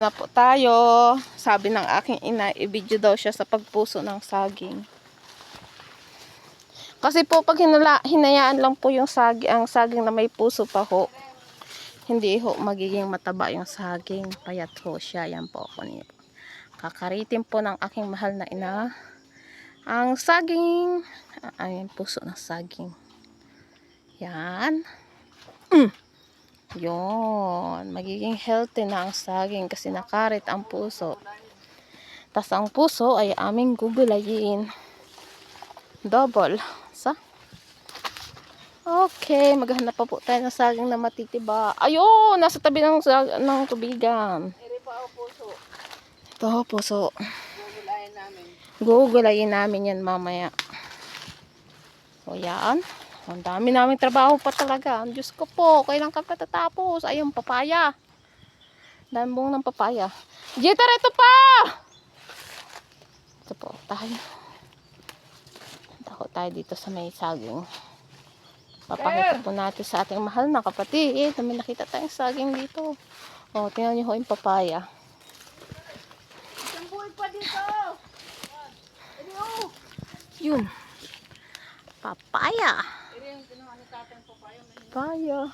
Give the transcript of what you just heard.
Na po tayo. Sabi ng aking ina, i-video daw siya sa pagpuso ng saging. Kasi po pag hinayaan lang po yung ang saging na may puso pa ho, hindi ho magiging mataba yung saging. Payat ho siya. Yan po ako niyo. Kakaritin po ng aking mahal na ina ang saging. Ayan, puso ng saging. Yan. Yon, magiging healthy na ang saging kasi nakarit ang puso. Tas ang puso ay aming gugulayin. Double. Okay, maghanap pa po tayo ng saging na matitiba. Ayun, nasa tabi ng tubigan. Ito, puso. Gugulayin namin yan mamaya. So, yan. Ang dami namin trabaho pa talaga. Diyos ko po, kailan ka patatapos? Ayun, papaya. Dambong ng papaya. Jeter, ito pa! Ito po, tayo. Tako tayo dito sa may saging. Papakita po natin sa ating mahal na kapatid. May nakita tayong saging dito. O, tingnan nyo ho yung papaya. Isang buhay pa dito. Yun. Papaya. Papaya.